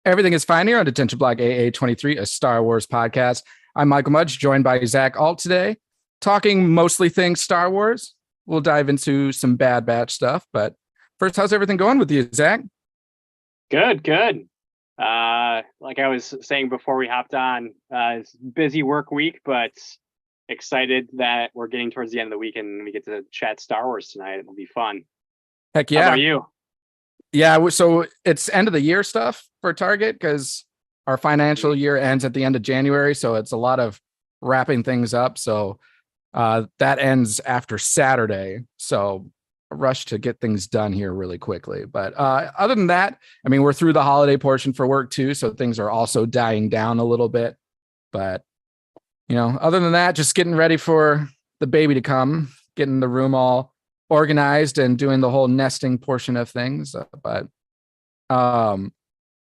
Everything is fine here on Detention Block AA23, a Star Wars podcast. I'm Michael Mudge, joined by Zach Alt today, talking mostly things Star Wars. We'll dive into some Bad Batch stuff, but first, how's everything going with you, Zach? Good. Like I was saying before we hopped on, it's a busy work week, but excited that we're getting towards the end of the week and we get to chat Star Wars tonight. It'll be fun. Heck How yeah. about you? Yeah, so it's end of the year stuff for Target because our financial year ends at the end of January. So it's a lot of wrapping things up. So that ends after Saturday. So a rush to get things done here really quickly. But other than that, I mean, we're through the holiday portion for work too. So things are also dying down a little bit. But, other than that, just getting ready for the baby to come, getting the room all organized and doing the whole nesting portion of things. But on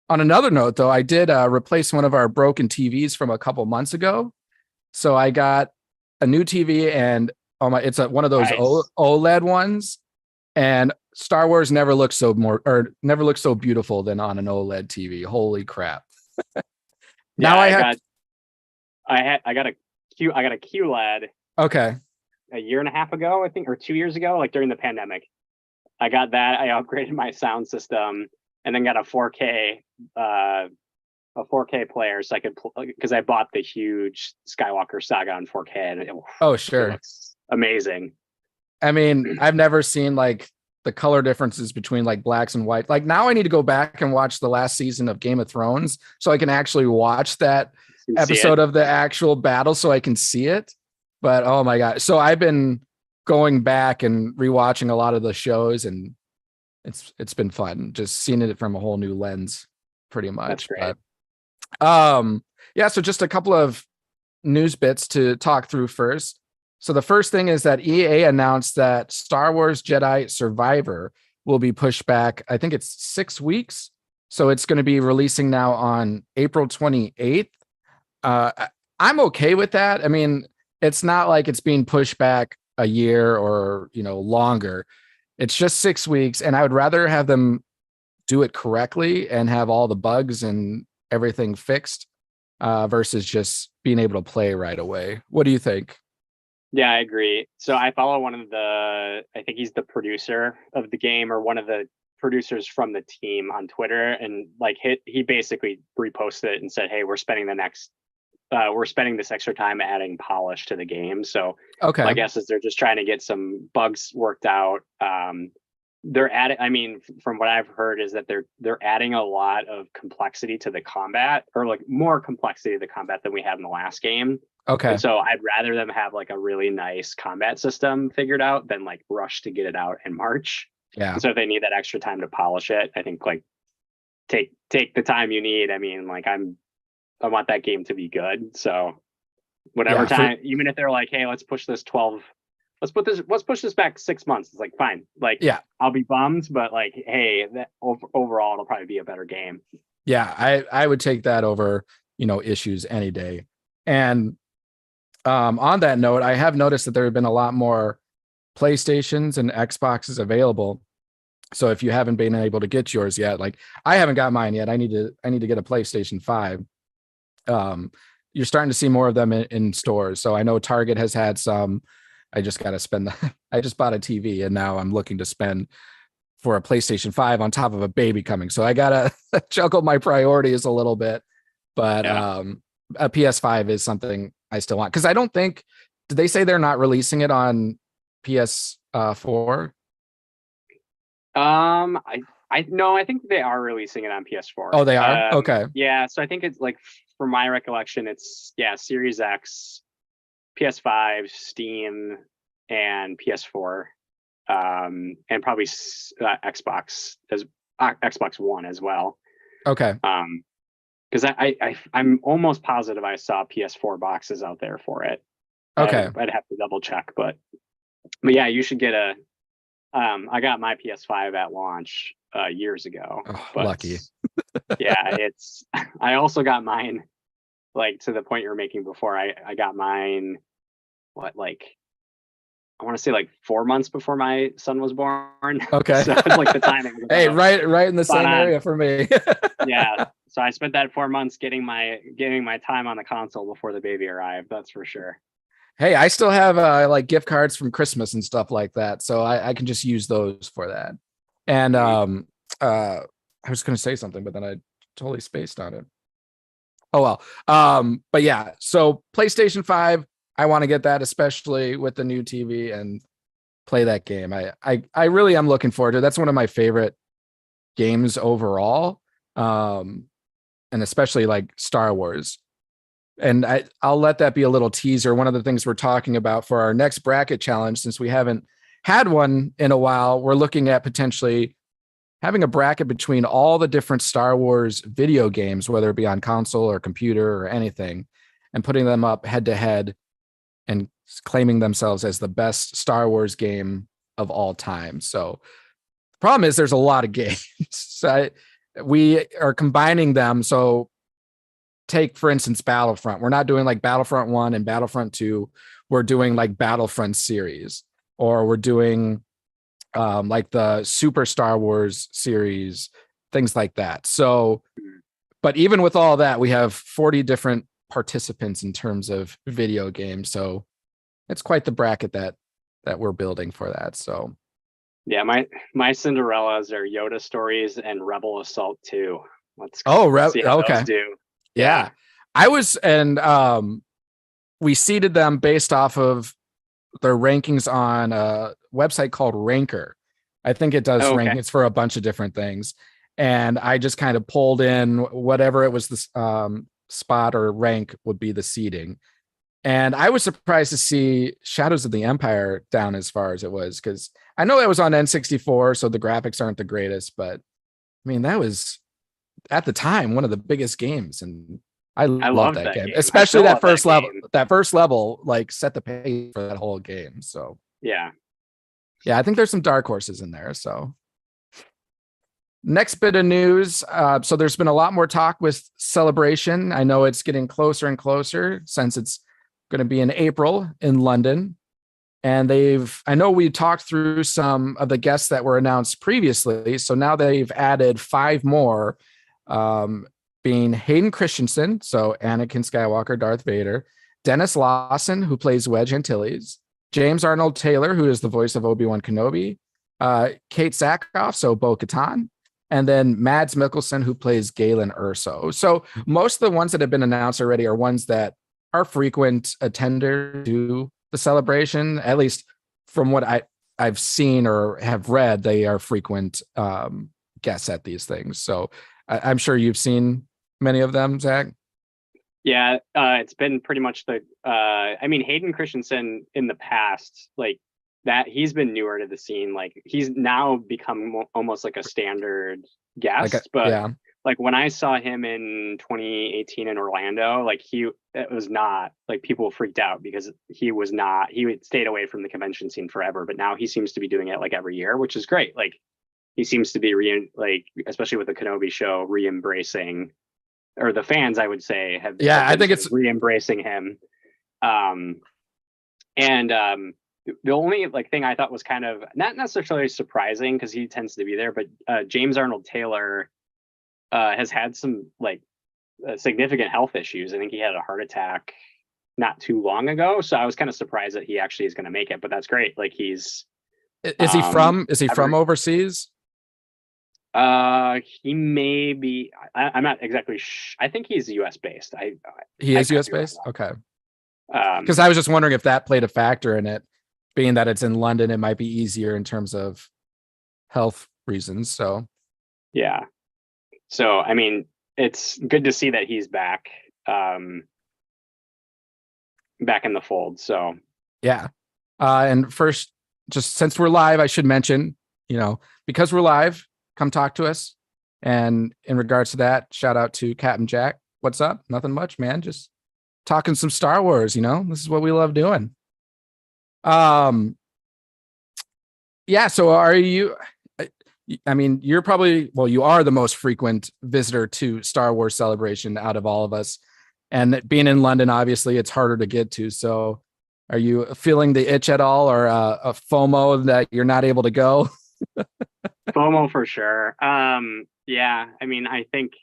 another note, though, I did replace one of our broken TVs from a couple months ago. So I got a new TV and it's one of those Nice. OLED ones. And Star Wars never looks so beautiful than on an OLED TV. Holy crap. Yeah, Now I have I got a QLED okay. a year and a half ago, I think, or 2 years ago, like during the pandemic. I got that. I upgraded my sound system and then got a 4K player so I could because I bought the huge Skywalker Saga on 4K and it Sure. looks amazing. I mean, I've never seen like the color differences between like blacks and white. Like now I need to go back and watch the last season of Game of Thrones so I can actually watch that episode of the actual battle so I can see it. But oh my God. So I've been going back and rewatching a lot of the shows and it's been fun just seeing it from a whole new lens pretty much. That's great. But yeah, so just a couple of news bits to talk through first. So the first thing is that EA announced that Star Wars Jedi Survivor will be pushed back. I think it's 6 weeks. So it's going to be releasing now on April 28th. I'm okay with that. I mean, it's not like it's being pushed back a year or, longer. It's just 6 weeks. And I would rather have them do it correctly and have all the bugs and everything fixed versus just being able to play right away. What do you think? Yeah, I agree. So I follow I think he's the producer of the game or one of the producers from the team on Twitter. And like he basically reposted it and said, hey, we're spending this extra time adding polish to the game. So okay, my guess is they're just trying to get some bugs worked out. They're adding, I mean, from what I've heard is that they're adding a lot of complexity to the combat, or like more complexity to the combat than we had in the last game. Okay. And so I'd rather them have like a really nice combat system figured out than like rush to get it out in March. Yeah. And so if they need that extra time to polish it, I think like take the time you need. I mean, like I want that game to be good. So whatever time, even if they're like, hey, let's push this back 6 months. It's like, fine. Like, yeah, I'll be bummed, but like, hey, that overall, it'll probably be a better game. Yeah, I would take that over, issues any day. And on that note, I have noticed that there have been a lot more PlayStations and Xboxes available. So if you haven't been able to get yours yet, like I haven't got mine yet, I need to get a PlayStation 5. You're starting to see more of them in stores. So I know Target has had some. I just got to spend I just bought a TV and now I'm looking to spend for a PlayStation 5 on top of a baby coming. So I got to juggle my priorities a little bit, but a PS5 is something I still want. Cause I don't think, did they say they're not releasing it on PS4? I think they are releasing it on PS4. Oh, they are? Okay. Yeah. So I think it's like, from my recollection, it's Series X, PS5, Steam, and PS4, and probably Xbox One as well. Okay. Because I'm almost positive I saw PS4 boxes out there for it. Okay. I'd have to double check, but yeah, you should get I got my PS5 at launch years ago. Oh, but lucky. Yeah, I also got mine, like to the point you were making before. I got mine, I want to say like 4 months before my son was born. Okay. So it's like the timing was Hey, about right in the spot same on. area for me. Yeah. So I spent that 4 months getting my time on the console before the baby arrived. That's for sure. Hey, I still have like gift cards from Christmas and stuff like that, so I can just use those for that. And Sweet. I was gonna say something, but then I totally spaced on it. Oh well. But yeah, so PlayStation 5, I want to get that, especially with the new TV, and play that game. I really am looking forward to it. That's one of my favorite games overall. And especially like Star Wars. And I'll let that be a little teaser. One of the things we're talking about for our next bracket challenge, since we haven't had one in a while, we're looking at potentially having a bracket between all the different Star Wars video games, whether it be on console or computer or anything, and putting them up head to head and claiming themselves as the best Star Wars game of all time. So the problem is there's a lot of games. So we are combining them. So take, for instance, Battlefront. We're not doing like Battlefront 1 and Battlefront 2. We're doing like Battlefront series, or we're doing like the Super Star Wars series, things like that. So, but even with all that, we have 40 different participants in terms of video games. So it's quite the bracket that we're building for that. So Yeah, my Cinderellas are Yoda stories and Rebel Assault 2. Let's see how okay. those do. Yeah. I was, and we seeded them based off of their rankings on a website called Ranker. I think it does rankings for a bunch of different things. And I just kind of pulled in whatever it was, the spot or rank would be the seeding. And I was surprised to see Shadows of the Empire down as far as it was, because I know it was on N64, so the graphics aren't the greatest, but I mean, that was at the time one of the biggest games, and I love that game, especially that first level. That first level like set the pace for that whole game. So yeah, I think there's some dark horses in there. So next bit of news. So there's been a lot more talk with Celebration. I know it's getting closer and closer since it's going to be in April in London. And I know we talked through some of the guests that were announced previously. So now they've added 5 more, being Hayden Christensen, so Anakin Skywalker, Darth Vader, Dennis Lawson, who plays Wedge Antilles, James Arnold Taylor, who is the voice of Obi-Wan Kenobi, Kate Sackhoff, so Bo-Katan, and then Mads Mikkelsen, who plays Galen Erso. So most of the ones that have been announced already are ones that are frequent attenders to the Celebration, at least from what I've seen or have read. They are frequent guests at these things. So I'm sure you've seen many of them, Zach. Yeah, it's been pretty much I mean, Hayden Christensen in the past, like that, he's been newer to the scene. Like he's now become almost like a standard guest. But like when I saw him in 2018 in Orlando, like it was not like, people freaked out because he stayed away from the convention scene forever. But now he seems to be doing it like every year, which is great. Like he seems to be especially with the Kenobi show, re-embracing, or the fans, I would say, I think it's re-embracing him. The only thing I thought was kind of not necessarily surprising, because he tends to be there, but James Arnold Taylor has had some significant health issues. I think he had a heart attack not too long ago, so I was kind of surprised that he actually is going to make it. But that's great. Like is he from overseas? He may be. I'm not exactly. I think he's U.S. based. He is U.S. based. Okay. Because I was just wondering if that played a factor in it, being that it's in London. It might be easier in terms of health reasons. So yeah. So I mean, it's good to see that he's back, back in the fold. So yeah. And first, just since we're live, I should mention, because we're live, come talk to us. And in regards to that, shout out to Captain Jack. What's up? Nothing much, man. Just talking some Star Wars, this is what we love doing. Yeah. So you're probably, you are the most frequent visitor to Star Wars Celebration out of all of us. And being in London, obviously it's harder to get to. So Are you feeling the itch at all, or a FOMO that you're not able to go? FOMO for sure. Yeah, I mean, I think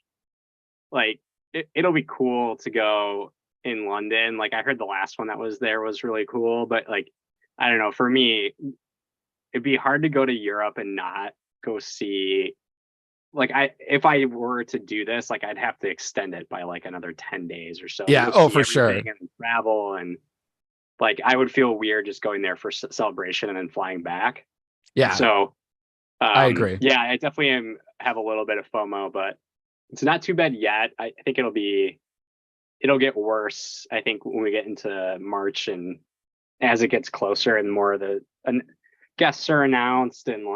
like it'll be cool to go in London. Like I heard the last one that was there was really cool, but like I don't know, for me, it'd be hard to go to Europe and not go see like if I were to do this, like I'd have to extend it by like another 10 days or so to Yeah. go Oh, see for sure. everything and travel, and like I would feel weird just going there for celebration and then flying back. Yeah, So I agree. yeah, I definitely have a little bit of FOMO, but it's not too bad yet. I think it'll get worse. I think when we get into March and as it gets closer and more of the guests are announced and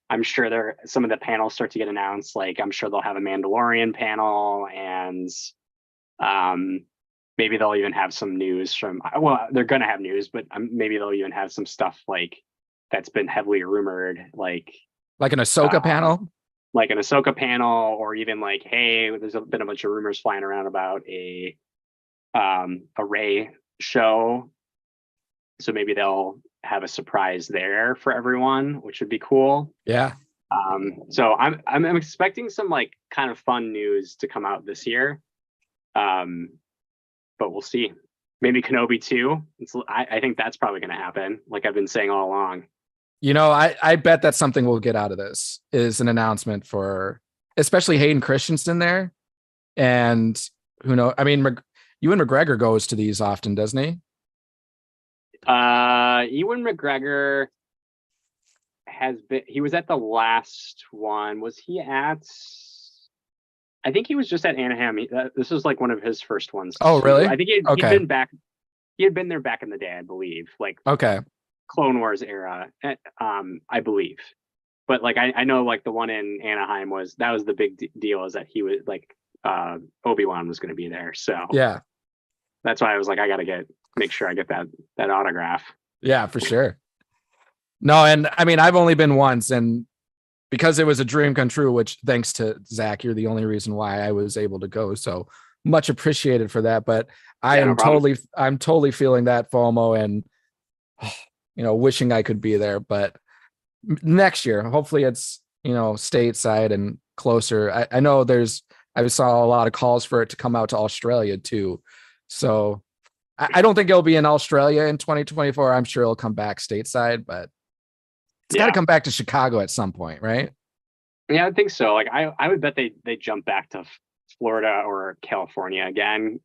I'm sure some of the panels start to get announced. Like I'm sure they'll have a Mandalorian panel and maybe they'll even have some news from. Well, they're gonna have news, but maybe they'll even have some stuff like that's been heavily rumored, like an Ahsoka panel. Like an Ahsoka panel, or even like, hey, there's been a bunch of rumors flying around about a Rey show, so maybe they'll have a surprise there for everyone, which would be cool. Yeah. So I'm expecting some like kind of fun news to come out this year, but we'll see. Maybe Kenobi 2. I think that's probably going to happen, like I've been saying all along. I bet that's something we'll get out of this is an announcement for especially Hayden Christensen there. And who knows? I mean, Ewan McGregor goes to these often, doesn't he? Ewan McGregor he was at the last one. Was he at? I think he was just at Anaheim. This was like one of his first ones. Oh, really? I think he'd been back. He had been there back in the day, I believe. Like okay. Clone Wars era, I believe. But like I know like the one in Anaheim was the big deal, is that he was like Obi-Wan was going to be there. So yeah, that's why I was like, I got to make sure I get that autograph. Yeah, for sure. No, and I mean, I've only been once, and because it was a dream come true, which thanks to Zach, you're the only reason why I was able to go. So much appreciated for that. But I'm totally feeling that FOMO and wishing I could be there. But next year, hopefully it's stateside and closer. I know I saw a lot of calls for it to come out to Australia too. So I don't think it'll be in Australia in 2024. I'm sure it'll come back stateside, but it's got to come back to Chicago at some point, right? Yeah, I think so. Like I would bet they jump back to Florida or California again,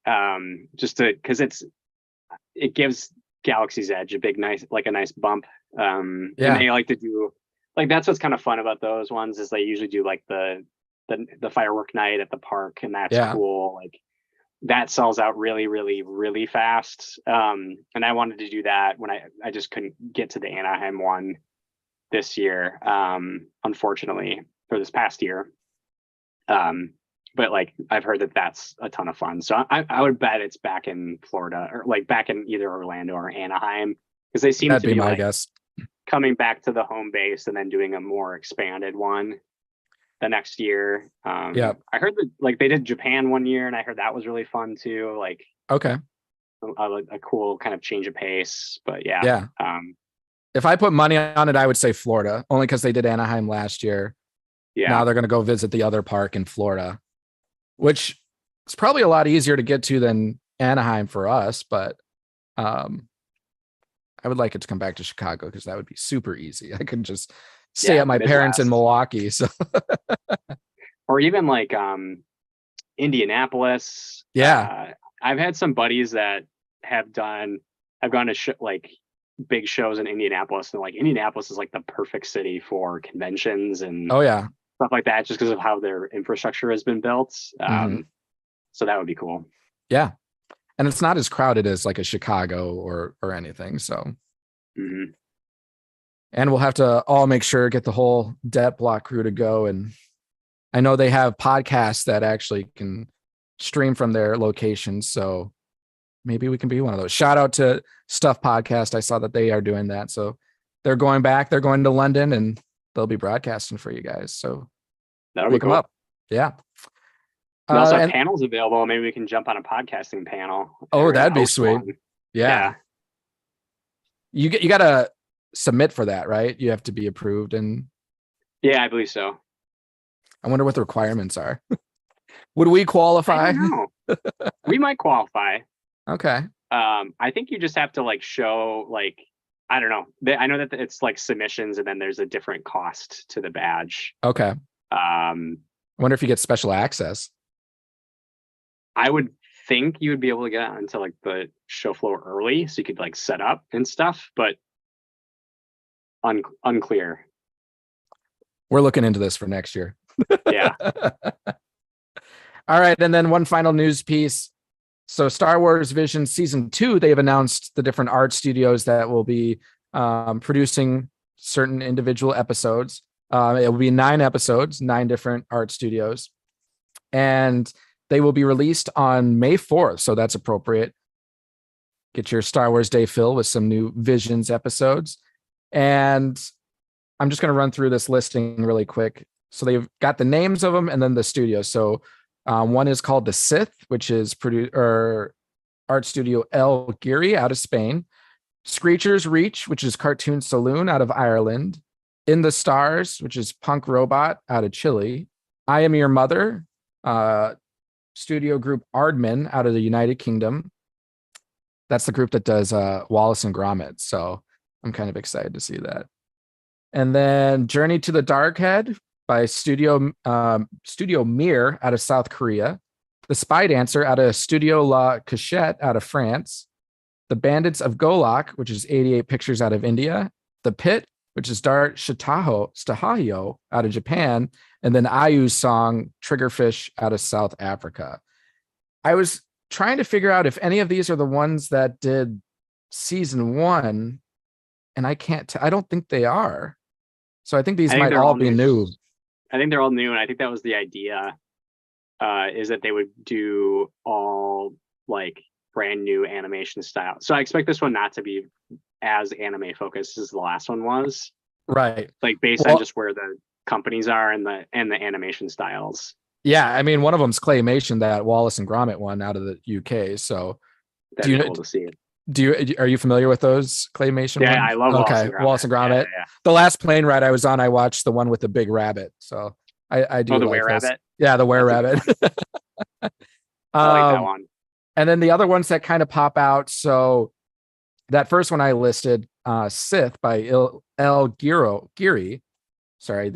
just because it gives Galaxy's Edge a nice bump. And they like to do like, that's what's kind of fun about those ones, is they usually do like the firework night at the park, and that's cool. Like that sells out really, really, really fast. And I wanted to do that when I just couldn't get to the Anaheim one this year, unfortunately, for this past year. But like I've heard that that's a ton of fun. So I would bet it's back in Florida, or like back in either Orlando or Anaheim, because they seem to be my like guess. Coming back to the home base and then doing a more expanded one the next year. I heard that like they did Japan one year, and I heard that was really fun too. Like okay, a cool kind of change of pace. But yeah. If I put money on it, I would say Florida, only because they did Anaheim last year. Yeah. Now they're going to go visit the other park in Florida, which is probably a lot easier to get to than Anaheim for us. But I would like it to come back to Chicago, because that would be super easy. I could just stay at my parents in Milwaukee. So, or even like Indianapolis. Yeah. I've had some buddies that have gone to like big shows in Indianapolis, and like Indianapolis is like the perfect city for conventions and stuff like that, just because of how their infrastructure has been built. So that would be cool. Yeah. And it's not as crowded as like a Chicago or anything. So, and we'll have to all make sure, get the whole debt block crew to go. And I know they have podcasts that actually can stream from their locations. So maybe we can be one of those. Shout out to Stuff Podcast. I saw that they are doing that. So they're going to London, and they'll be broadcasting for you guys. So that'll be cool. Them up. Yeah. We also have panels available. Maybe we can jump on a podcasting panel. Oh, that'd be sweet. Yeah. You got to submit for that, right? You have to be approved, and Yeah, I believe so. I wonder what the requirements are. Would we qualify? I don't know. We might qualify. Okay. I think you just have to like show like I don't know. I know that it's like submissions and then there's a different cost to the badge. Okay. I Um, wonder if you get special access. I would think you would be able to get onto like the show floor early so you could like set up and stuff, but unclear. We're looking into this for next year. Yeah. All right. And then one final news piece. So Star Wars Vision Season 2, they've announced the different art studios that will be producing certain individual episodes. It will be 9 episodes, 9 different art studios. And they will be released on May 4th. So that's appropriate. Get your Star Wars Day fill with some new Visions episodes. And I'm just going to run through this listing really quick. So they've got the names of them and then the studios. So one is called The Sith, which is art studio El Giri out of Spain. Screechers Reach, which is Cartoon Saloon out of Ireland. In the Stars, which is Punk Robot out of Chile. I Am Your Mother, studio group Aardman out of the United Kingdom. That's the group that does Wallace and Gromit. So I'm kind of excited to see that. And then Journey to the Dark Head by Studio Mir out of South Korea. The Spy Dancer out of Studio La Cachette out of France. The Bandits of Golak, which is 88 Pictures out of India. The Pit, which is Dart Stahio out of Japan. And then Ayu's song Triggerfish out of South Africa. I was trying to figure out if any of these are the ones that did season 1, and I don't think they are. So I think these might all be new. I think they're all new, and I think that was the idea, is that they would do all like brand new animation style. So I expect this one not to be as anime focused as the last one was. Right. Like based on just where the companies are and the animation styles. Yeah, I mean, one of them's claymation, that Wallace and Gromit one out of the UK. So that's cool to see it. Are you familiar with those claymation ones? Yeah, I love Wallace and Gromit. Yeah. The last plane ride I was on, I watched the one with the big rabbit. So I do. Oh, the like Were Rabbit? Yeah, the Were Rabbit. I like that one. And then the other ones that kind of pop out. So that first one I listed, Sith by El Giri. Sorry,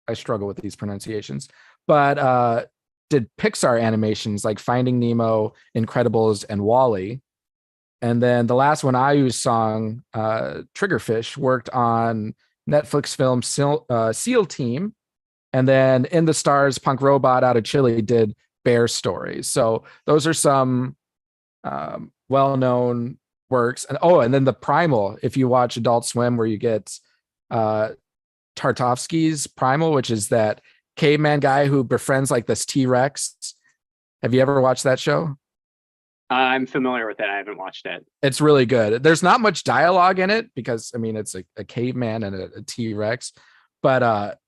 I struggle with these pronunciations. But did Pixar animations like Finding Nemo, Incredibles, and WALL-E. And then the last one, Ayu's song, Triggerfish, worked on Netflix film SEAL Team. And then In the Stars, Punk Robot out of Chile did Bear Stories. So those are some well-known works. And then the Primal, if you watch Adult Swim, where you get Tartovsky's Primal, which is that caveman guy who befriends like this T-Rex. Have you ever watched that show? I'm familiar with it. I haven't watched it. It's really good. There's not much dialogue in it because I mean it's a caveman and a T-Rex, but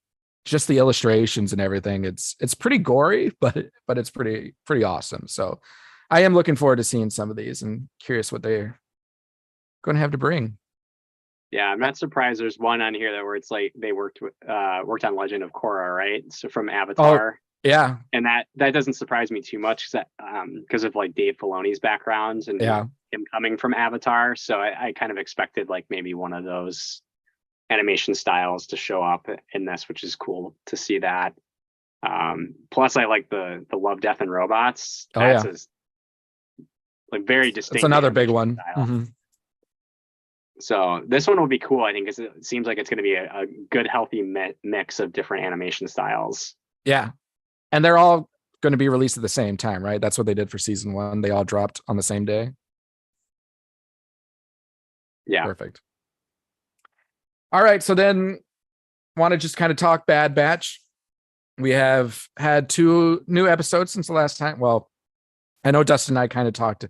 just the illustrations and everything, it's pretty gory, but it's pretty awesome. So I am looking forward to seeing some of these and curious what they're going to have to bring. Yeah, I'm not surprised. There's one on here that where it's like they worked on Legend of Korra, right? So from Avatar. Oh, yeah, and that doesn't surprise me too much because of like Dave Filoni's background and him coming from Avatar. So I kind of expected like maybe one of those animation styles to show up in this, which is cool to see that. Plus, I like the Love, Death, and Robots. That's like very distinct. It's another big one. Mm-hmm. So this one will be cool, I think, because it seems like it's going to be a good, healthy mix of different animation styles. Yeah. And they're all going to be released at the same time, right? That's what they did for season 1. They all dropped on the same day. Yeah. Perfect. All right. So then want to just kind of talk Bad Batch. We have had 2 new episodes since the last time. Well, I know Dustin and I kind of talked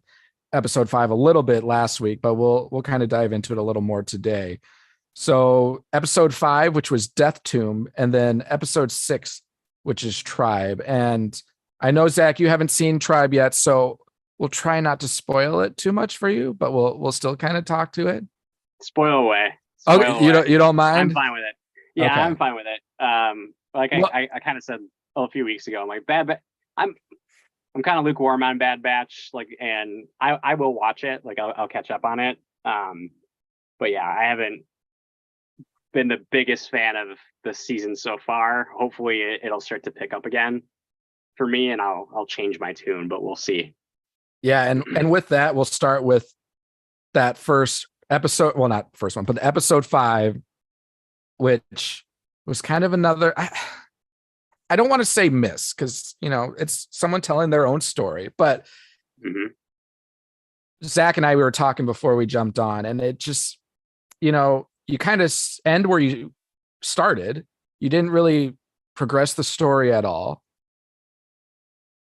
episode 5 a little bit last week, but we'll kind of dive into it a little more today. So episode 5, which was Death Tomb, and then episode 6, which is Tribe. And I know, Zach, you haven't seen Tribe yet, so we'll try not to spoil it too much for you, but we'll still kind of talk to it. Spoil away. Okay, Spoil you away. don't I'm mind? fine with it. Yeah, Okay. I'm fine with it. Like Well, I kind of said a few weeks ago, I'm like I'm kind of lukewarm on Bad Batch, like, and I will watch it, like I'll catch up on it. But yeah, I haven't been the biggest fan of the season so far. Hopefully, it'll start to pick up again for me, and I'll change my tune, but we'll see. yeah, and with that, we'll start with that first episode. Well, not first one, but episode 5, which was kind of another. I don't want to say miss because it's someone telling their own story, but Mhm. Zach and I we were talking before we jumped on, and it just you kind of end where you started. You didn't really progress the story at all.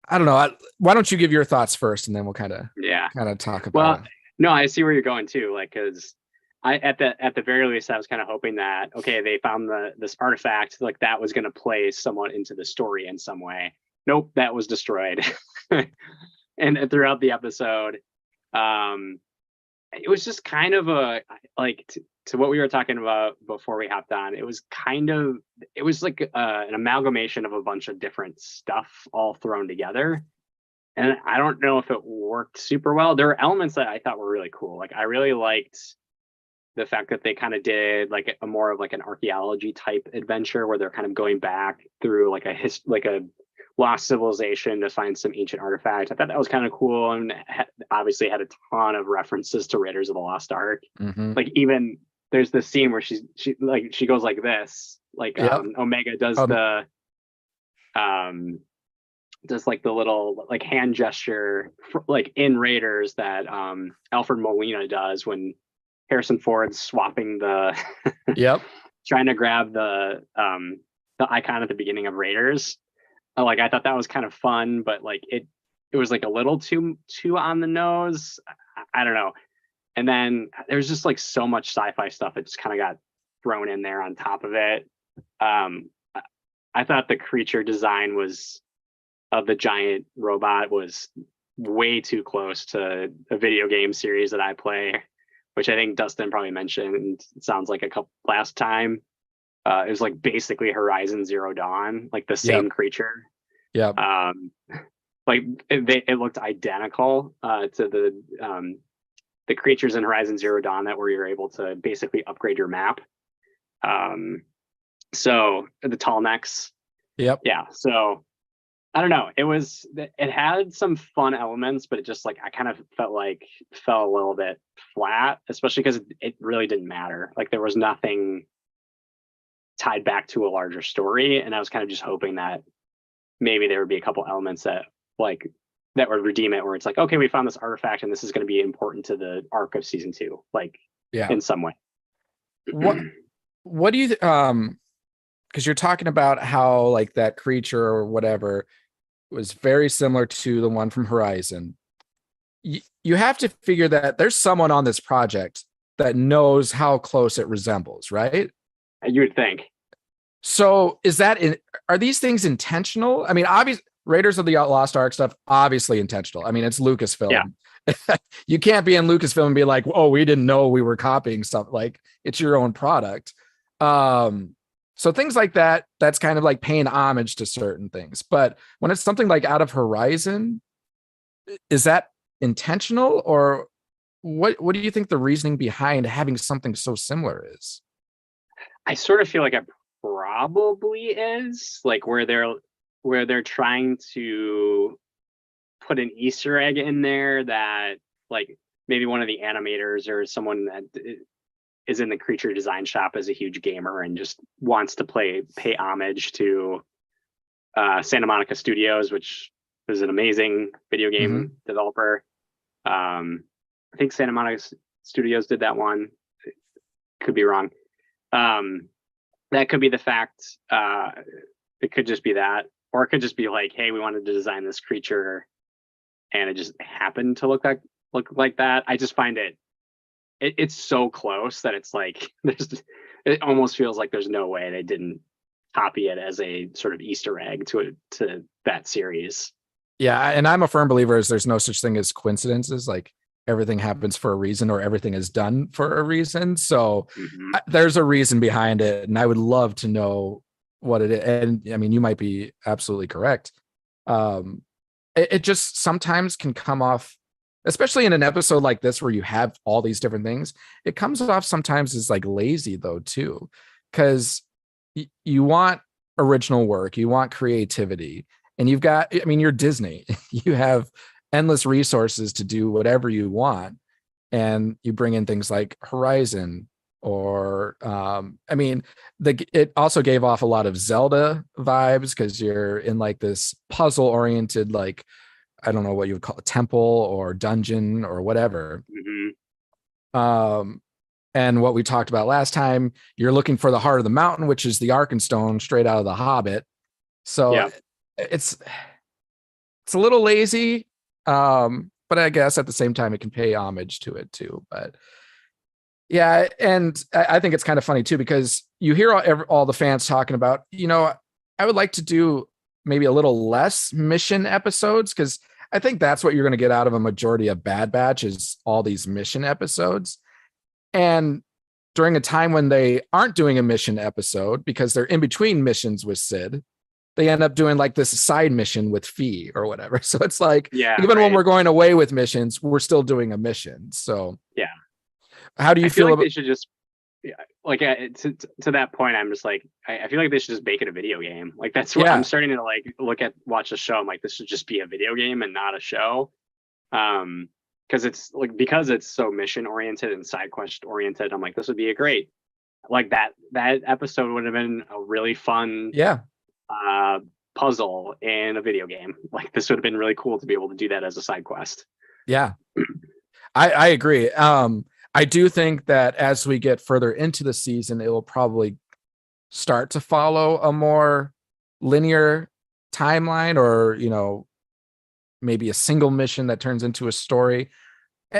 I don't know. Why don't you give your thoughts first, and then we'll kind of talk about Well, it. no, I see where you're going too. Like, because I at the very least, I was kind of hoping that okay, they found this artifact, like that was going to play somewhat into the story in some way. Nope, that was destroyed. And throughout the episode, um, it was just kind of a like to what we were talking about before we hopped on. It was like an amalgamation of a bunch of different stuff all thrown together. And I don't know if it worked super well. There were elements that I thought were really cool. Like I really liked the fact that they kind of did like a more of like an archaeology type adventure where they're kind of going back through like a lost civilization to find some ancient artifact. I thought that was kind of cool, and obviously had a ton of references to Raiders of the Lost Ark. Mm-hmm. Like even there's this scene where she goes like this, like Yep. Omega does does like the little like hand gesture like in Raiders that Alfred Molina does when Harrison Ford's swapping the Yep. trying to grab the icon at the beginning of Raiders. Like I thought that was kind of fun, but like it was like a little too on the nose. I don't know. And then there's just like so much sci-fi stuff that just kind of got thrown in there on top of it. I thought the creature design of the giant robot was way too close to a video game series that I play, which I think Dustin probably mentioned. It sounds like last time. It was like basically Horizon Zero Dawn, like the same creature. Yeah. Like it looked identical to the creatures in Horizon Zero Dawn that where you're able to basically upgrade your map. So the tall necks. Yep. Yeah. So I don't know. It had some fun elements, but it just like I kind of felt like fell a little bit flat, especially because it really didn't matter. Like there was nothing tied back to a larger story, and I was kind of just hoping that maybe there would be a couple elements that would redeem it, where it's like, okay, we found this artifact and this is going to be important to the arc of season 2, like in some way. What do you because you're talking about how like that creature or whatever was very similar to the one from Horizon. You have to figure that there's someone on this project that knows how close it resembles, right? You would think. So are these things intentional? I mean, obviously Raiders of the Lost Ark stuff, obviously intentional. I mean, it's Lucasfilm. Yeah. You can't be in Lucasfilm and be like, oh, we didn't know we were copying stuff. Like it's your own product. So things like that, that's kind of like paying homage to certain things. But when it's something like out of Horizon, is that intentional, or what do you think the reasoning behind having something so similar is? I sort of feel like it probably is like where they're trying to put an Easter egg in there that like maybe one of the animators or someone that is in the creature design shop as a huge gamer and just wants to pay homage to Santa Monica Studios, which is an amazing video game developer. I think Santa Monica Studios did that one. Could be wrong. That could be the fact. It could just be that, or it could just be like, hey, we wanted to design this creature, and it just happened to look like that. I just find it's so close that it's like it almost feels like there's no way they didn't copy it as a sort of Easter egg to that series. Yeah, and I'm a firm believer is there's no such thing as coincidences. Like everything happens for a reason or everything is done for a reason. So Hmm. there's a reason behind it, and I would love to know what it is. And I mean, you might be absolutely correct. Um, it just sometimes can come off, especially in an episode like this where you have all these different things. It comes off sometimes as like lazy though too, because you want original work, you want creativity, and you've got, I mean, you're Disney, you have endless resources to do whatever you want, and you bring in things like Horizon or I mean, it also gave off a lot of Zelda vibes because you're in like this puzzle oriented, like, I don't know what you would call a temple or dungeon or whatever. Hmm. um and what we talked about last time, you're looking for the heart of the mountain, which is the Arkenstone straight out of the Hobbit. So Yeah. it's it's a little lazy, but I guess at the same time it can pay homage to it too. But yeah, and I think it's kind of funny too, because you hear all the fans talking about, I would like to do maybe a little less mission episodes, because I think that's what you're going to get out of a majority of Bad Batch is all these mission episodes. And during a time when they aren't doing a mission episode because they're in between missions with Sid, they end up doing like this side mission with Fee or whatever. So it's like, Yeah. even when Right. we're going away with missions, we're still doing a mission. So Yeah. how do I you feel feel like about? they should just, yeah, like to that point, I'm just like, I feel like they should just make it a video game. Like that's what I'm Yeah, starting to like watch the show. I'm like, this should just be a video game and not a show. Because it's so mission oriented and side quest oriented. I'm like, this would be a great, like that episode would have been a really fun yeah, uh puzzle in a video game. Like this would have been really cool to be able to do that as a side quest. yeah. I agree. I do think that as we get further into the season, it will probably start to follow a more linear timeline, or maybe a single mission that turns into a story.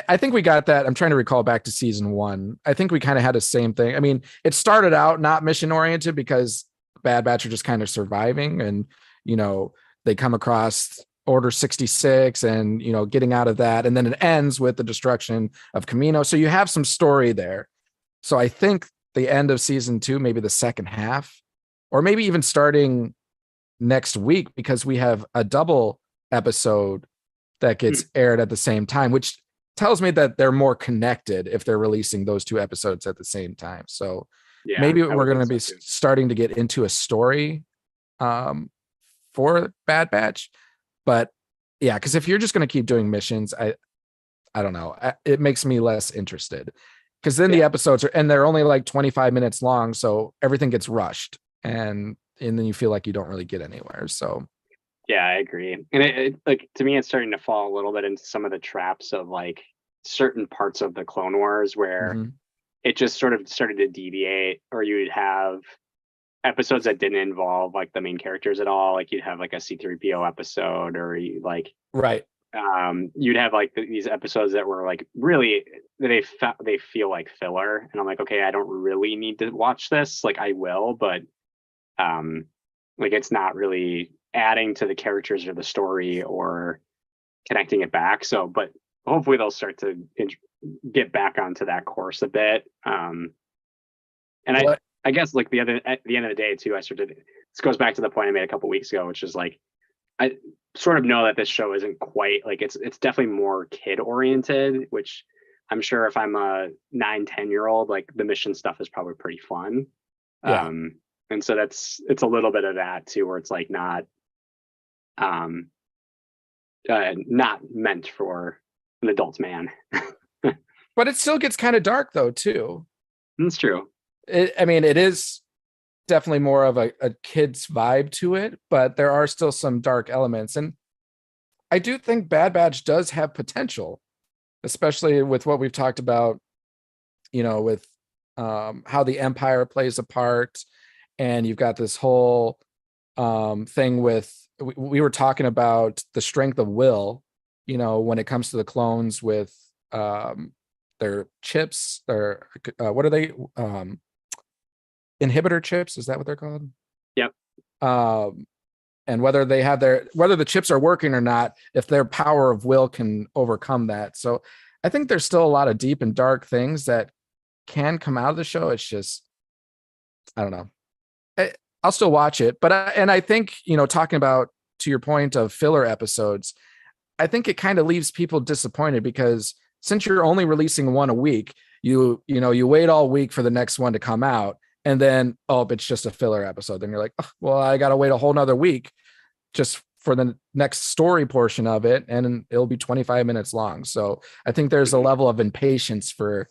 I think we got that. I'm trying to recall back to season 1. I think we kind of had the same thing. I mean, it started out not mission oriented because Bad Batch are just kind of surviving, and they come across Order 66 and getting out of that, and then it ends with the destruction of Camino. So you have some story there. So I think the end of season 2, maybe the second half, or maybe even starting next week, because we have a double episode that Hmm. gets aired at the same time, which tells me that they're more connected if they're releasing those 2 episodes at the same time. So Yeah, maybe I we're would going to think be so too. starting to get into a story um, for Bad Batch. But yeah, because if you're just going to keep doing missions, I don't know. It makes me less interested, because then the Yeah. episodes and they're only like 25 minutes long. So everything gets rushed, and then you feel like you don't really get anywhere. So Yeah, I agree. And like to me, it's starting to fall a little bit into some of the traps of like certain parts of the Clone Wars where mhm. it just sort of started to deviate, or you would have episodes that didn't involve like the main characters at all. Like you'd have like a C3PO episode, or Right. you'd have like these episodes that were like really they feel like filler, and I'm like, okay, I don't really need to watch this. Like I will, but um, like it's not really adding to the characters or the story or connecting it back. So, but hopefully they'll start to get back onto that course a bit. And What? I guess like at the end of the day too, I sort of, this goes back to the point I made a couple weeks ago, which is like, I sort of know that this show isn't quite like it's definitely more kid oriented, which I'm sure if I'm a 9-10 year old, like the mission stuff is probably pretty fun. Yeah. And so it's a little bit of that too, where it's like um not meant for an adult man. But it still gets kind of dark though, too. That's true. I mean, it is definitely more of a kid's vibe to it, but there are still some dark elements. And I do think Bad Batch does have potential, especially with what we've talked about, with how the Empire plays a part. And you've got this whole thing with, we were talking about the strength of will, when it comes to the clones with their chips, their, what are they? Inhibitor chips, is that what they're called? Yep. um and whether they have whether the chips are working or not, if their power of will can overcome that. So I think there's still a lot of deep and dark things that can come out of the show. It's just, I don't know. I'll still watch it, but and I think, talking about, to your point of filler episodes, I think it kind of leaves people disappointed because since you're only releasing one a week, you wait all week for the next one to come out, and then it's just a filler episode. Then you're like, oh, well, I got to wait a whole nother week just for the next story portion of it, and it'll be 25 minutes long. So I think there's a level of impatience for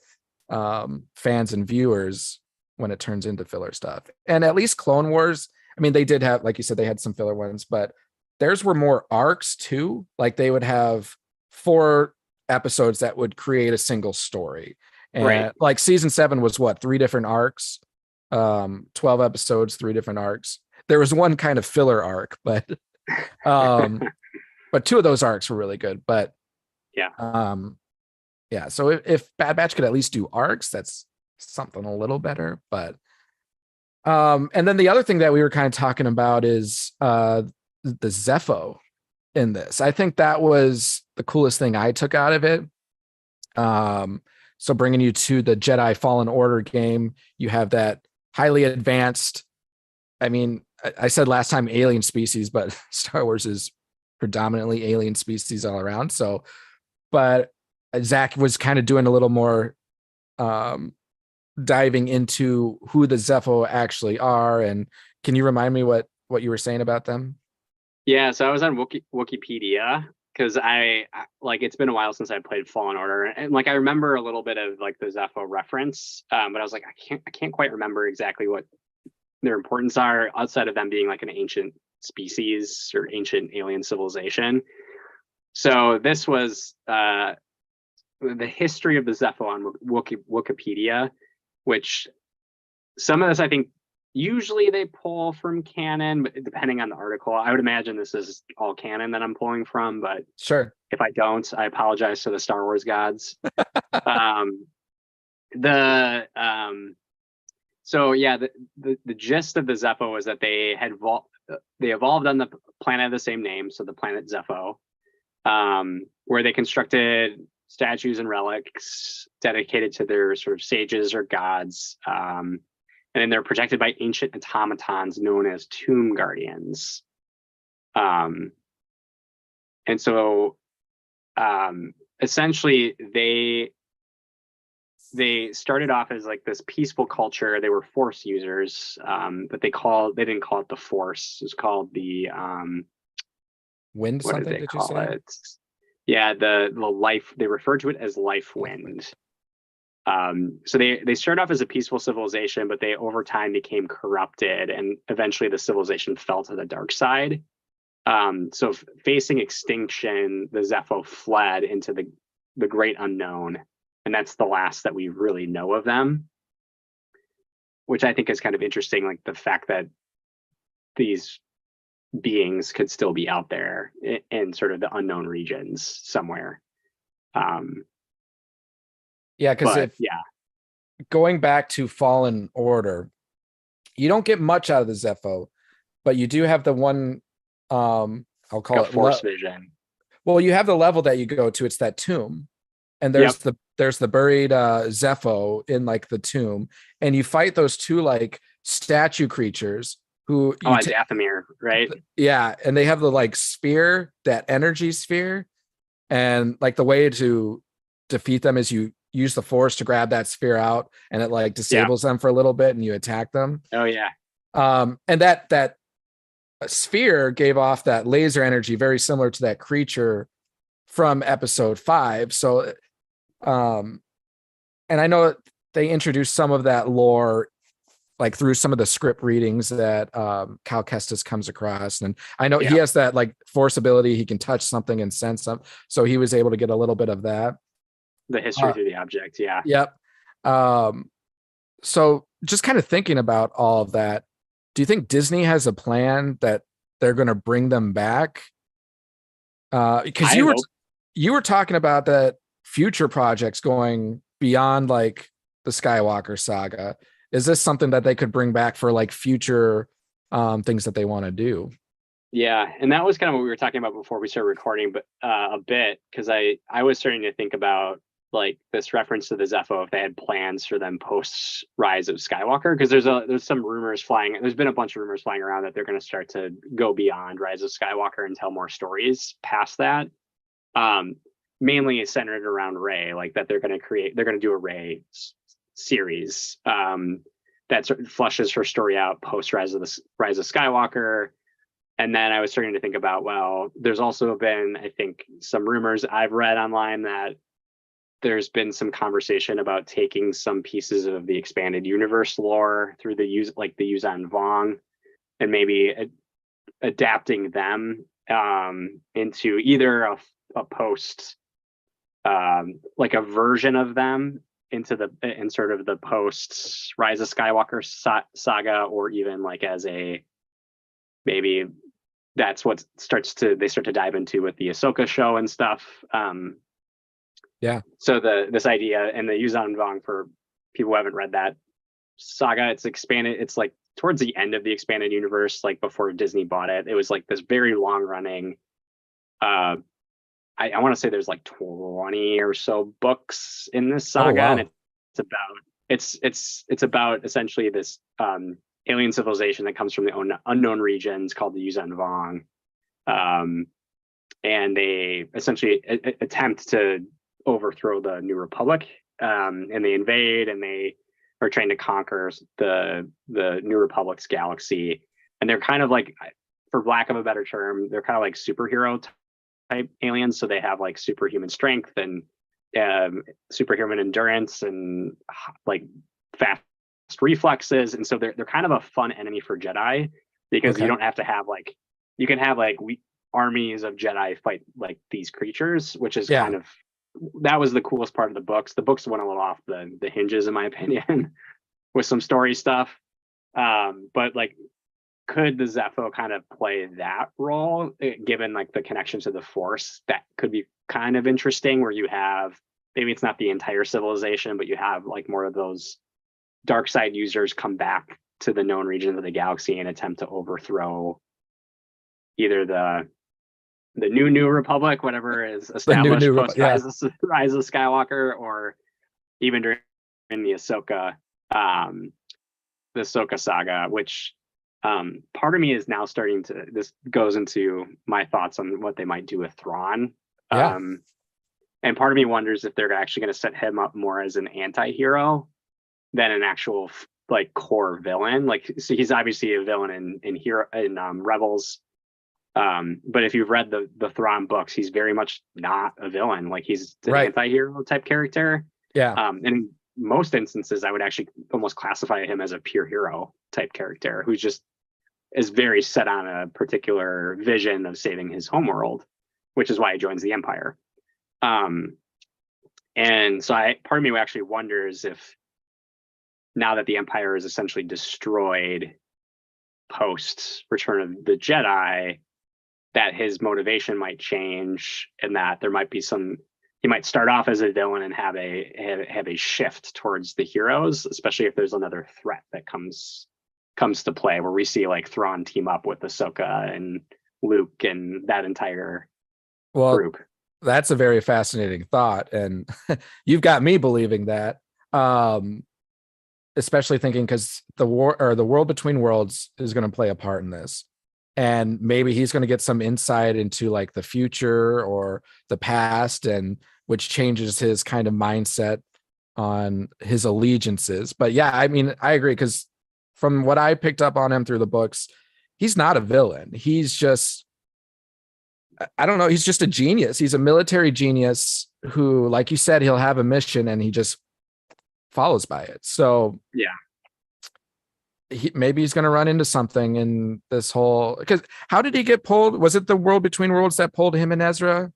fans and viewers when it turns into filler stuff. And at least Clone Wars, I mean, they did have, like you said, they had some filler ones, but theirs were more arcs too. Like they would have 4 episodes that would create a single story. And Right. like season 7 was what, 3 different arcs, 12 episodes, 3 different arcs. There was one kind of filler arc, but 2 of those arcs were really good. But yeah. So if Bad Batch could at least do arcs, that's something a little better. But and then the other thing that we were kind of talking about is the Zepho in this. I think that was the coolest thing I took out of it. So bringing you to the Jedi Fallen Order game, you have that highly advanced, I mean, I said last time alien species, but Star Wars is predominantly alien species all around. So, but Zach was kind of doing a little more diving into who the Zepho actually are. And can you remind me what you were saying about them? Yeah, so I was on Wikipedia because I like, it's been a while since I played Fallen Order, and like I remember a little bit of like the Zepho reference, but I was like, I can't quite remember exactly what their importance are outside of them being like an ancient species or ancient alien civilization. So this was the history of the Zepho on Wikipedia, which some of this I think usually they pull from canon, but depending on the article, I would imagine this is all canon that I'm pulling from. But Sure. if I don't, I apologize to the Star Wars gods. So yeah, the gist of the Zepho is that they evolved on the planet of the same name, so the planet Zepho, where they constructed statues and relics dedicated to their sort of sages or gods. And then they're protected by ancient automatons known as tomb guardians. And so essentially they started off as like this peaceful culture. They were force users, but they didn't call it the force. It was called the wind. What something did they did you call say? it? Yeah, the life. They referred to it as life wind. So they started off as a peaceful civilization, but they over time became corrupted, and eventually the civilization fell to the dark side. So facing extinction, the Zepho fled into the great unknown, and that's the last that we really know of them, which I think is kind of interesting, like the fact that these beings could still be out there in sort of the unknown regions somewhere. Yeah, because going back to Fallen Order, you don't get much out of the Zepho, but you do have the one, I'll call it force vision. Well, you have the level that you go to. It's that tomb, and there's the buried Zepho in like the tomb, and you fight those 2 like statue creatures who Dathomir, right? Yeah, and they have the like sphere, that energy sphere, and like the way to defeat them is you use the force to grab that sphere out, and it like disables them for a little bit, and you attack them. Oh yeah. And that sphere gave off that laser energy, very similar to that creature from episode 5. So, and I know they introduced some of that lore like through some of the script readings that Cal Kestis comes across. And I know he has that like force ability. He can touch something and sense something. So he was able to get a little bit of that. The history through the object. Yeah. Yep. So just kind of thinking about all of that, do you think Disney has a plan that they're going to bring them back? Because you were talking about that future projects going beyond like the Skywalker saga. Is this something that they could bring back for like future things that they want to do? Yeah, and that was kind of what we were talking about before we started recording, but a bit, because I was starting to think about like this reference to the Zepho, if they had plans for them post Rise of Skywalker, because there's some rumors flying. There's been a bunch of rumors flying around that they're going to start to go beyond Rise of Skywalker and tell more stories past that. Mainly centered around Rey, like that they're going to do a Rey series that sort of flushes her story out post Rise of Skywalker. And then I was starting to think about, well, there's also been, I think, some rumors I've read online that there's been some conversation about taking some pieces of the expanded universe lore through the Yuuzhan Vong, and maybe adapting them into either a post, like a version of them in sort of the post Rise of Skywalker saga, or even like as a, maybe that's what they start to dive into with the Ahsoka show and stuff. Yeah. So this idea, and the Yuuzhan Vong, for people who haven't read that saga, it's expanded. It's like towards the end of the expanded universe, like before Disney bought it. It was like this very long running. I want to say there's like 20 or so books in this saga, and it's about essentially this alien civilization that comes from the unknown regions called the Yuuzhan Vong, and they essentially attempt to overthrow the New Republic, and they invade, and they are trying to conquer the New Republic's galaxy, and they're kind of like, for lack of a better term, they're kind of like superhero type aliens. So they have like superhuman strength and superhuman endurance and like fast reflexes, and so they're kind of a fun enemy for Jedi, because you don't have to have like, you can have like armies of Jedi fight like these creatures, which is kind of, that was the coolest part of the books. The books went a little off the hinges, in my opinion, with some story stuff. But like, could the Zepho kind of play that role, given like the connection to the Force? That could be kind of interesting, where you have, maybe it's not the entire civilization, but you have like more of those dark side users come back to the known region of the galaxy and attempt to overthrow either the new Republic, whatever is established post Rise of Skywalker, or even during the Ahsoka saga, which part of me is now starting to, this goes into my thoughts on what they might do with Thrawn. And part of me wonders if they're actually going to set him up more as an anti-hero than an actual like core villain. Like, so he's obviously a villain in Rebels. But if you've read the Thrawn books, he's very much not a villain. Like, he's an anti-hero type character. And in most instances, I would actually almost classify him as a pure hero type character, who's just is very set on a particular vision of saving his homeworld, which is why he joins the Empire. And so part of me actually wonders if, now that the Empire is essentially destroyed post Return of the Jedi, that his motivation might change, and that there might be he might start off as a villain and have a shift towards the heroes, especially if there's another threat that comes to play, where we see like Thrawn team up with Ahsoka and Luke and that entire group. That's a very fascinating thought, and you've got me believing that. Especially thinking, because the world between worlds is going to play a part in this, and maybe he's going to get some insight into like the future or the past, and which changes his kind of mindset on his allegiances. But yeah, I mean, I agree, because from what I picked up on him through the books, he's not a villain. He's just, I don't know, he's just a genius. He's a military genius who, like you said, he'll have a mission and he just follows by it. So maybe he's going to run into something in this whole, because how did he get pulled? Was it the world between worlds that pulled him and Ezra?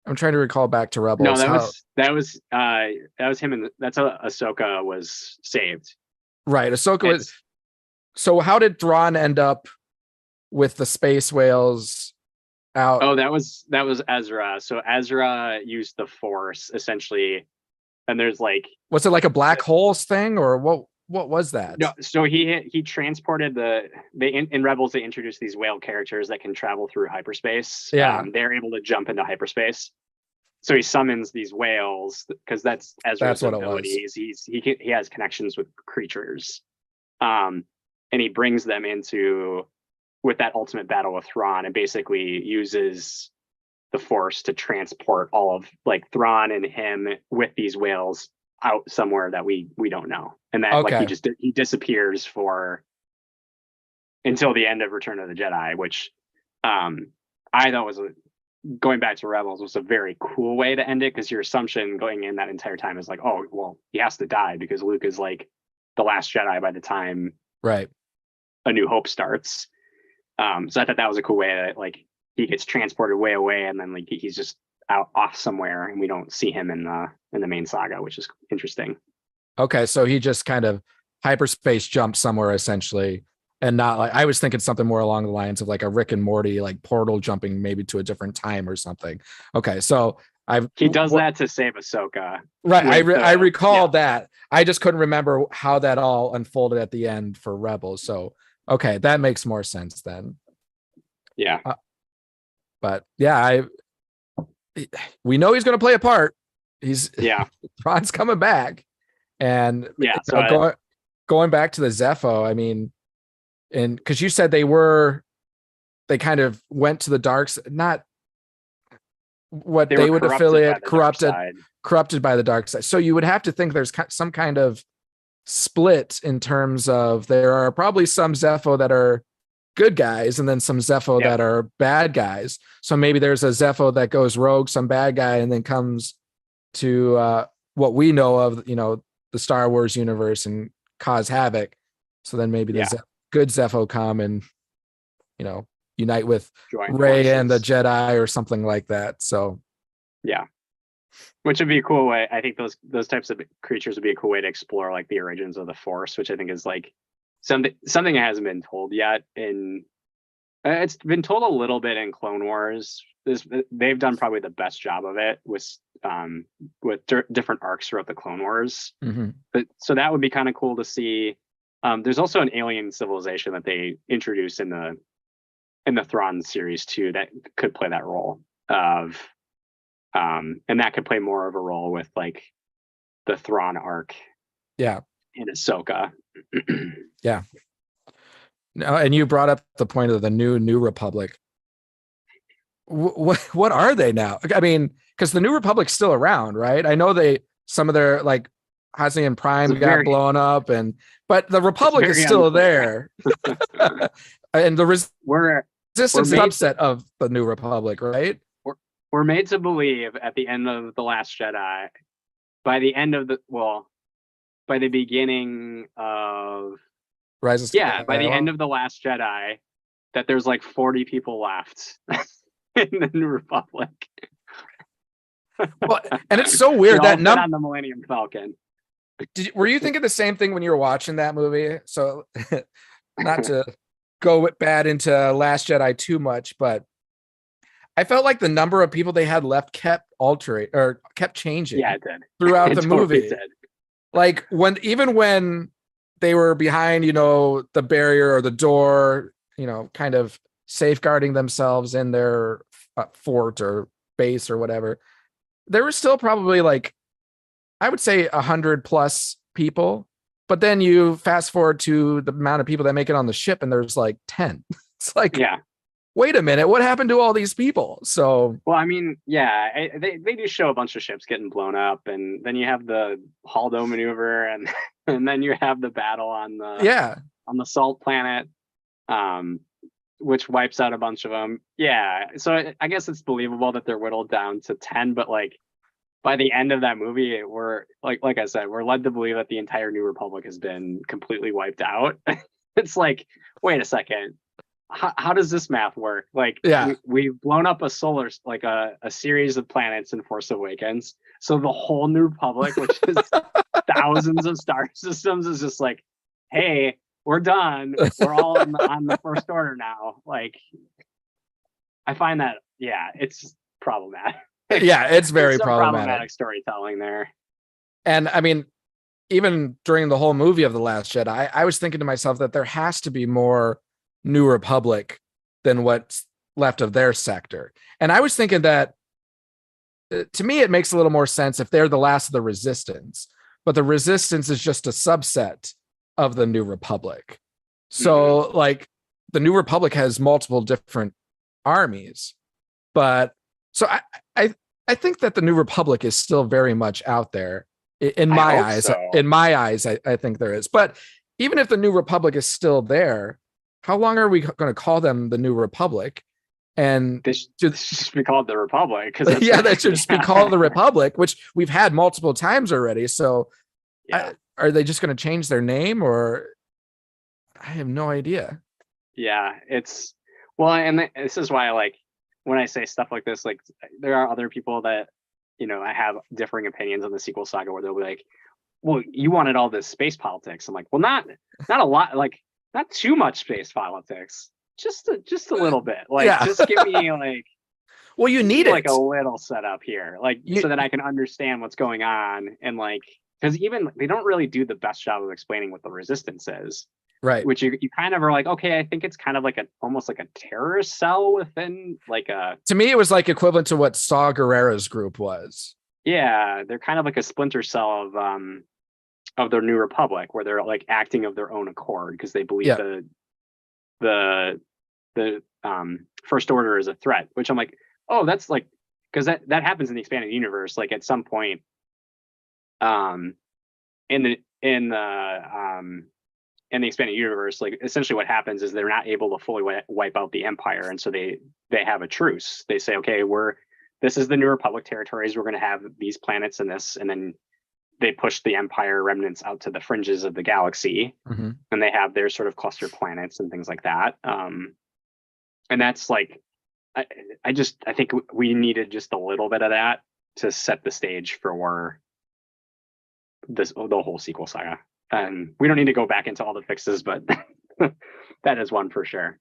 I'm trying to recall back to Rebels. No, that was him, and that's how Ahsoka was saved. Right, Ahsoka was. So how did Thrawn end up with the space whales out? Oh, that was Ezra. So Ezra used the Force essentially, and there's like, was it like a black holes thing, or what was that? No, so he transported in Rebels, they introduced these whale characters that can travel through hyperspace. They're able to jump into hyperspace, so he summons these whales because that's Ezra's That's what it ability. was. He has connections with creatures, and he brings them into with that ultimate battle with Thrawn, and basically uses the Force to transport all of like Thrawn and him with these whales out somewhere that we don't know, and that like Okay. he disappears for until the end of Return of the Jedi, which I thought was going back to Rebels was a very cool way to end it, because your assumption going in that entire time is like, oh well, he has to die because Luke is like the last Jedi by the time Right. A New Hope starts. So I thought that was a cool way that like he gets transported way away, and then like he's just out off somewhere, and we don't see him in the main saga, which is interesting. Okay, so he just kind of hyperspace jumped somewhere essentially, and not like I was thinking something more along the lines of like a Rick and Morty like portal jumping maybe to a different time or something. Okay, so he does that to save Ahsoka. Right, I recall that. I just couldn't remember how that all unfolded at the end for Rebels. So okay, that makes more sense then. Yeah, but yeah, we know he's going to play a part. Thrawn's coming back, and so going back to the Zepho, I mean, and because you said they kind of went to the dark, not what they would affiliate, corrupted by the dark side. So you would have to think there's some kind of split in terms of there are probably some Zepho that are good guys and then some Zepho that are bad guys. So maybe there's a Zepho that goes rogue, some bad guy, and then comes to what we know of, the Star Wars universe and cause havoc. So then maybe the good Zepho come and, unite with Rey and the Jedi or something like that. So, yeah, which would be a cool way. I think those types of creatures would be a cool way to explore like the origins of the Force, which I think is like something that hasn't been told yet. It's been told a little bit in Clone Wars. They've done probably the best job of it with different arcs throughout the Clone Wars. Mm-hmm. So that would be kind of cool to see. There's also an alien civilization that they introduced in the Thrawn series too that could play that role of, and that could play more of a role with like the Thrawn arc. Yeah. In Ahsoka. Yeah. No, and you brought up the point of the New Republic. What are they now? I mean, because the New Republic's still around, right? I know some of their like Hosnian Prime got blown up, but the Republic is still there. And the resistance subset of the New Republic, right? We're made to believe at the end of The Last Jedi, by the beginning of Rise of by the end of The Last Jedi, that there's like 40 people left in the New Republic. Well, and it's so weird that on the Millennium Falcon. Were you thinking the same thing when you were watching that movie? So, not to go bad into Last Jedi too much, but I felt like the number of people they had left kept altering or kept changing. Yeah, it did throughout the movie. Like even when they were behind, the barrier or the door, kind of safeguarding themselves in their fort or base or whatever, there were still probably like, I would say 100+ people. But then you fast forward to the amount of people that make it on the ship, and there's like 10. It's like, wait a minute, what happened to all these people? So, well, I mean, they do show a bunch of ships getting blown up, and then you have the Haldo maneuver, and then you have the battle on the salt planet, which wipes out a bunch of them. Yeah, so I guess it's believable that they're whittled down to 10, but like by the end of that movie, we're like I said, we're led to believe that the entire New Republic has been completely wiped out. It's like, wait a second. How does this math work? Like, we've blown up a series of planets in Force Awakens. So the whole New Republic, which is thousands of star systems, is just like, hey, we're done. We're all on the First Order now. Like, I find that, it's problematic. Yeah, it's very problematic storytelling there. And I mean, even during the whole movie of The Last Jedi, I was thinking to myself that there has to be more New Republic than what's left of their sector. And I was thinking that to me, it makes a little more sense if they're the last of the resistance, but the resistance is just a subset of the New Republic. So like the New Republic has multiple different armies, but so I think that the New Republic is still very much out there in my eyes. So. In my eyes, I think there is. But even if the New Republic is still there, how long are we going to call them the New Republic? And this should be called the Republic, because yeah, that should just be called the Republic, which we've had multiple times already. So are they just going to change their name, or I have no idea. Yeah, it's well, and this is why, like, when I say stuff like this, like, there are other people that, I have differing opinions on the sequel saga, where they'll be like, well, you wanted all this space politics. I'm like, well, not a lot, like, not too much space politics, just a little bit, like, just give me like, well, you need like a little setup here, like, so that I can understand what's going on, and like, because even they don't really do the best job of explaining what the resistance is. Right. Which you kind of are like, okay, I think it's kind of like almost like a terrorist cell within like a. To me, it was like equivalent to what Saw Gerrera's group was. Yeah, they're kind of like a splinter cell of their New Republic, where they're like acting of their own accord because they believe the First Order is a threat. Which I'm like, oh, that's like, because that happens in the expanded universe. Like at some point, in the expanded universe, like essentially what happens is they're not able to fully wipe out the Empire, and so they have a truce. They say, okay, this is the New Republic territories. We're going to have these planets and this, and then they push the Empire remnants out to the fringes of the galaxy, and they have their sort of cluster planets and things like that. And that's like, I think we needed just a little bit of that to set the stage for the whole sequel saga. And we don't need to go back into all the fixes, but that is one for sure.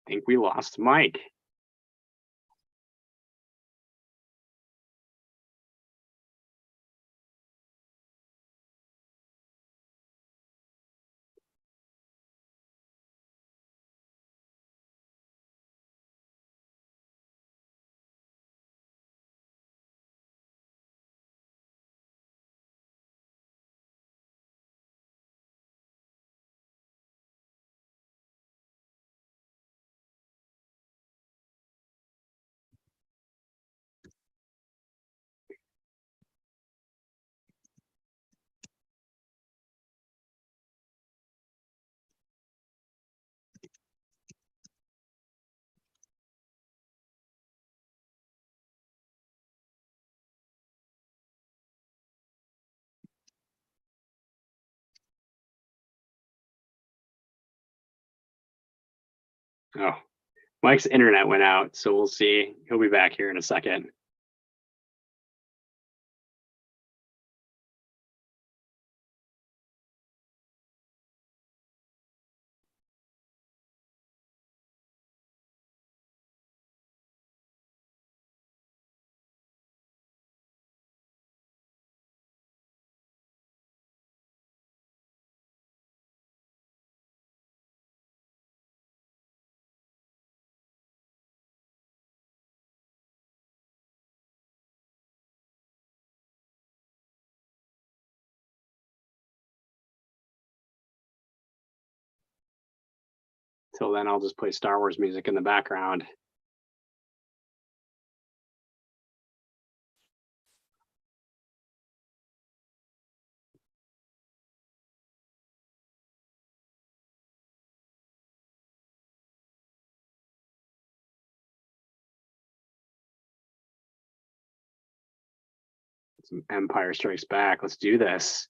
I think we lost Mike. Oh, Mike's internet went out, so we'll see. He'll be back here in a second. Till then, I'll just play Star Wars music in the background. Some Empire Strikes Back. Let's do this.